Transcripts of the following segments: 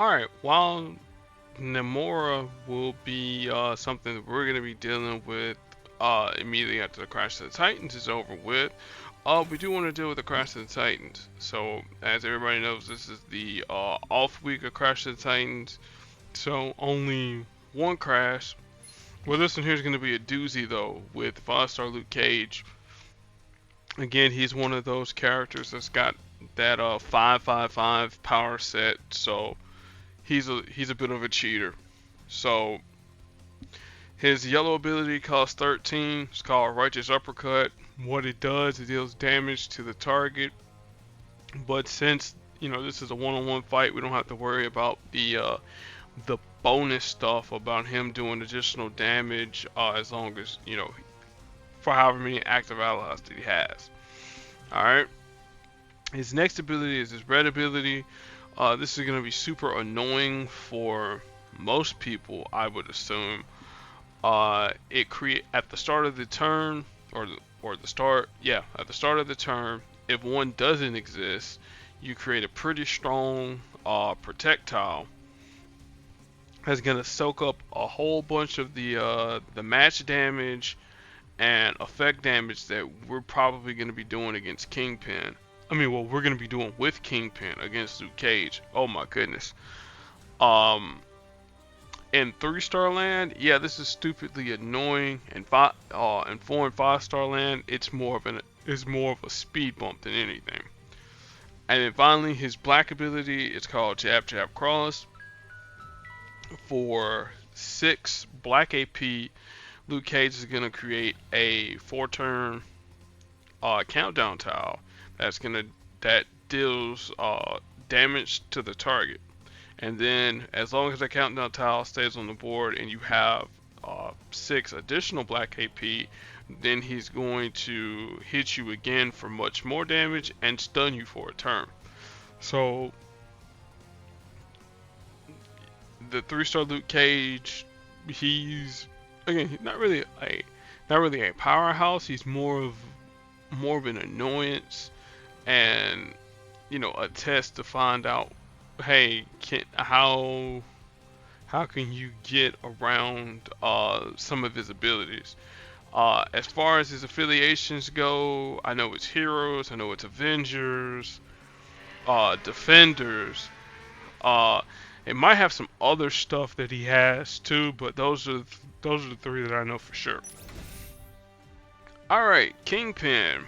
Alright, while Namora will be something that we're going to be dealing with immediately after the Crash of the Titans is over with, we do want to deal with the Crash of the Titans. So, as everybody knows, this is the off week of Crash of the Titans. So, only one Crash. Well, this one here is going to be a doozy, though, with 5-star Luke Cage. Again, he's one of those characters that's got that 555 power set, so he's a bit of a cheater. So his yellow ability costs 13. It's called Righteous Uppercut. What it does, it deals damage to the target. But since this is a one-on-one fight, we don't have to worry about the bonus stuff about him doing additional damage as long as for however many active allies that he has. All right. His next ability is his red ability. This is going to be super annoying for most people, I would assume. It create at the start of the turn, at the start of the turn. If one doesn't exist, you create a pretty strong projectile that's going to soak up a whole bunch of the match damage and effect damage that we're probably going to be doing against Kingpin. We're going to be doing with Kingpin against Luke Cage. Oh my goodness. In 3-star land, yeah, this is stupidly annoying. And 4 and 5-star land, it's more of a speed bump than anything. And then finally, his black ability is called Jab Jab Cross. For 6 black AP, Luke Cage is going to create a 4-turn countdown tile that deals damage to the target. And then as long as the countdown tile stays on the board and you have 6 additional black AP, then he's going to hit you again for much more damage and stun you for a turn. So the 3-star Luke Cage, he's not really a powerhouse. He's more of an annoyance and a test to find out, hey, how can you get around some of his abilities. As far as his affiliations go, I know it's Heroes, I know it's Avengers, Defenders. It might have some other stuff that he has too, but those are the 3 that I know for sure. All right, Kingpin,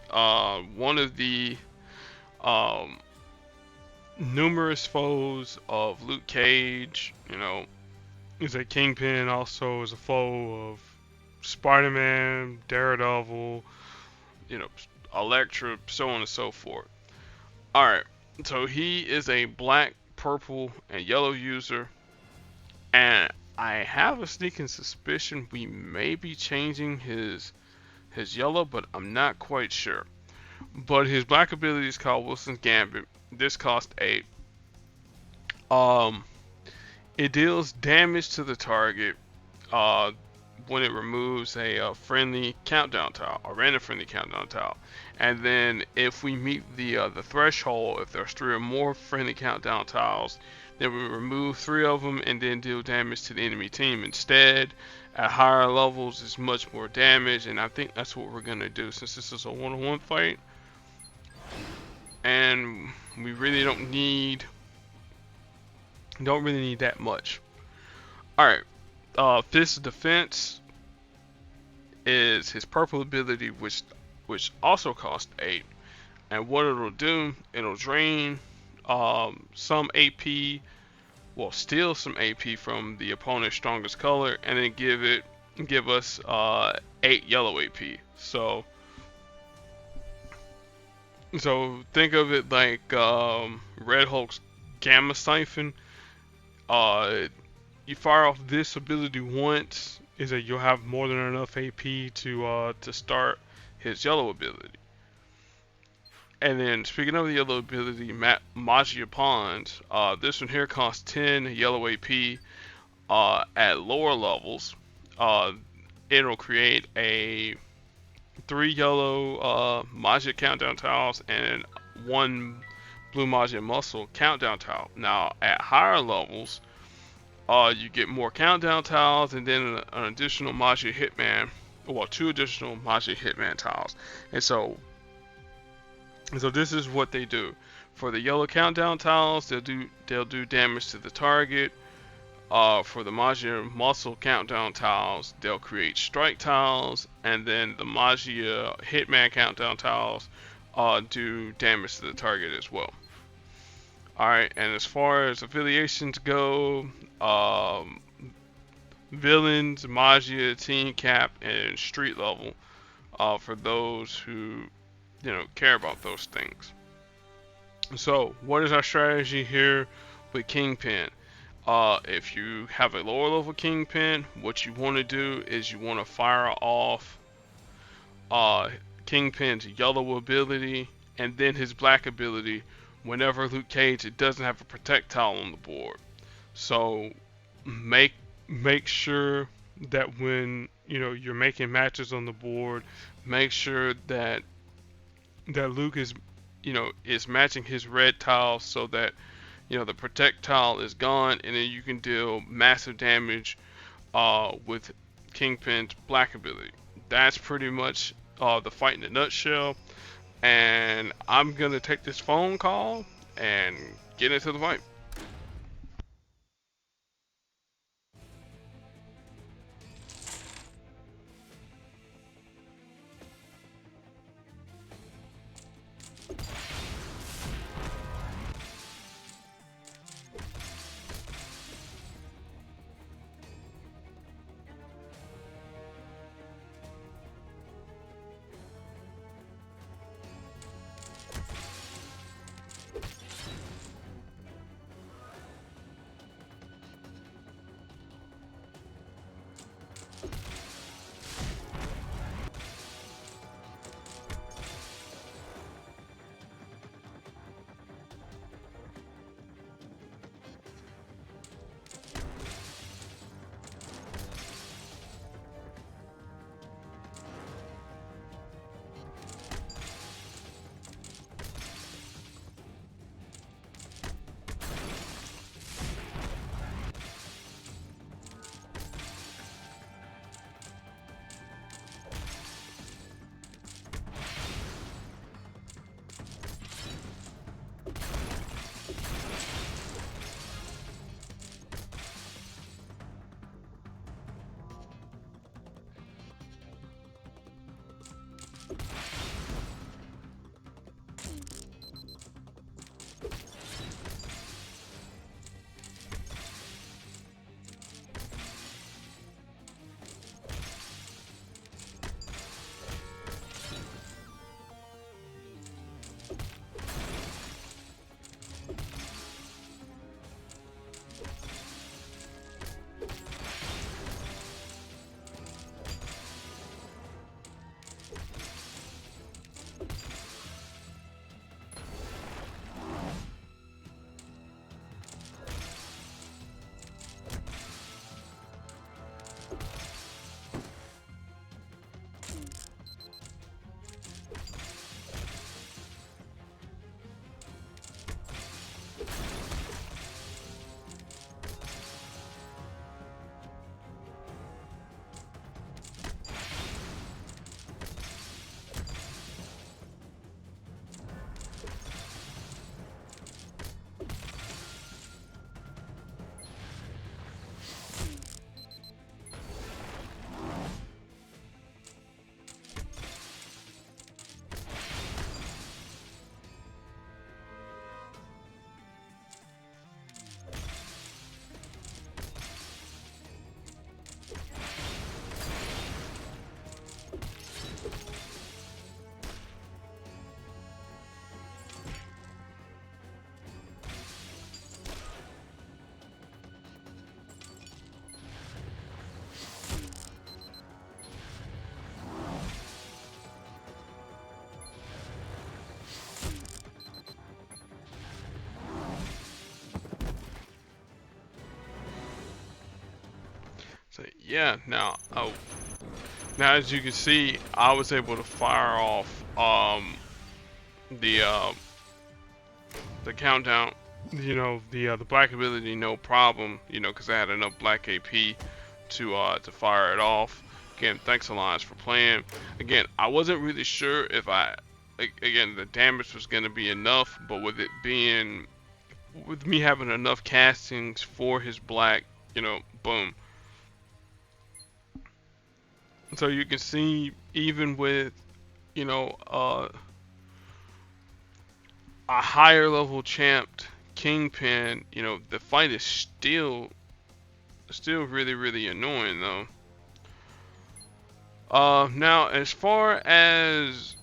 one of the numerous foes of Luke Cage. Is a Kingpin also is a foe of Spider-Man, Daredevil, Elektra, so on and so forth. All right, so he is a black, purple, and yellow user, and I have a sneaking suspicion we may be changing his yellow, but I'm not quite sure. But his black ability is called Wilson's Gambit. This costs 8. It deals damage to the target when it removes a friendly countdown tile, a random friendly countdown tile. And then if we meet the threshold, if there's 3 or more friendly countdown tiles, then we remove 3 of them and then deal damage to the enemy team instead. At higher levels, it's much more damage, and I think that's what we're gonna do since this is a one-on-one fight, and we really don't really need that much. All right, Fist of Defense is his purple ability, which also costs 8. And what it'll do, it'll drain some AP, steal some AP from the opponent's strongest color, and then give us 8 yellow AP. So think of it like Red Hulk's Gamma Siphon. You fire off this ability once, is that you'll have more than enough AP to start his yellow ability. And then speaking of the yellow ability, Magia Pawns, this one here costs 10 yellow AP. At lower levels, it'll create a 3 yellow Magia countdown tiles and 1 blue Magi muscle countdown tile. Now at higher levels, you get more countdown tiles and then an additional Magi Hitman, well, two additional Magi Hitman tiles. And so this is what they do. For the yellow countdown tiles, they'll do damage to the target. For the Magia muscle countdown tiles, they'll create strike tiles, and then the Magia Hitman countdown tiles do damage to the target as well. Alright, and as far as affiliations go, villains, Magia, team cap, and street level, for those who care about those things. So, what is our strategy here with Kingpin? If you have a lower level Kingpin, what you want to do is you want to fire off Kingpin's yellow ability and then his black ability whenever Luke Cage it doesn't have a projectile on the board. So make sure that when you're making matches on the board, make sure that Luke is matching his red tile so that the projectile is gone, and then you can deal massive damage with Kingpin's black ability. That's pretty much the fight in a nutshell. And I'm gonna take this phone call and get into the fight. So yeah, now as you can see, I was able to fire off the the countdown, the black ability, no problem, because I had enough black AP to fire it off. Again, thanks Alliance for playing. Again, I wasn't really sure if again, the damage was going to be enough, but with me having enough castings for his black, boom. So you can see, even with, you know, uh, a higher level champ Kingpin, the fight is still really, really annoying though. Now as far as,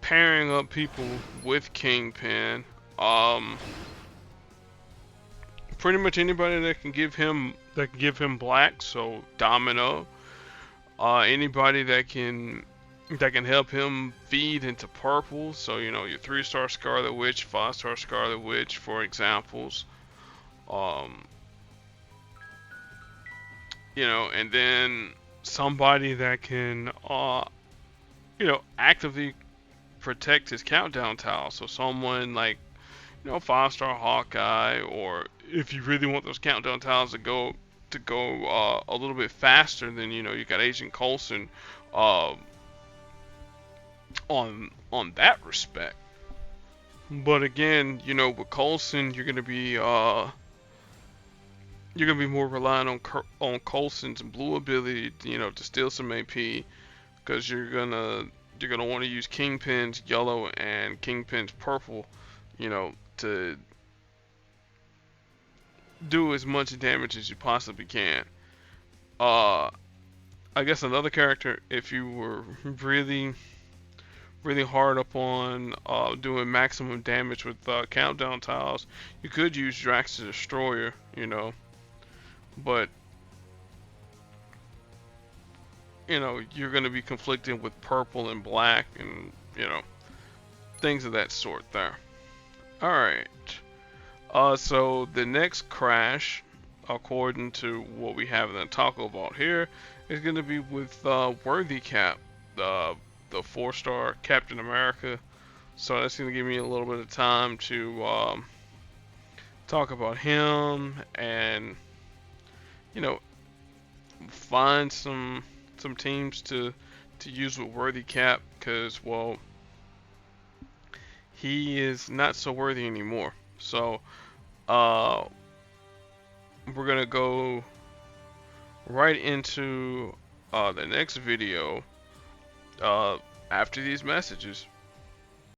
pairing up people with Kingpin, um, pretty much anybody that can give him black, so Domino, anybody that can help him feed into purple, so your 3-star Scarlet Witch, 5-star Scarlet Witch, for examples. Um, and then somebody that can actively protect his countdown tile. So someone like 5-star Hawkeye, or if you really want those countdown tiles to go a little bit faster, then you got Agent Coulson uh, on that respect. But again, with Coulson, you're gonna be more reliant on Coulson's blue ability, to steal some AP, because you're gonna want to use Kingpin's yellow and Kingpin's purple, to do as much damage as you possibly can. Uh, I guess another character, if you were really, really hard up on doing maximum damage with countdown tiles, you could use Drax the Destroyer, but you're going to be conflicting with purple and black, and things of that sort there. All right. So the next crash, according to what we have in the taco vault here, is going to be with Worthy Cap, the 4-star Captain America. So that's going to give me a little bit of time to talk about him, and find some teams to use with Worthy Cap, because, well, he is not so worthy anymore. So we're gonna go right into the next video after these messages.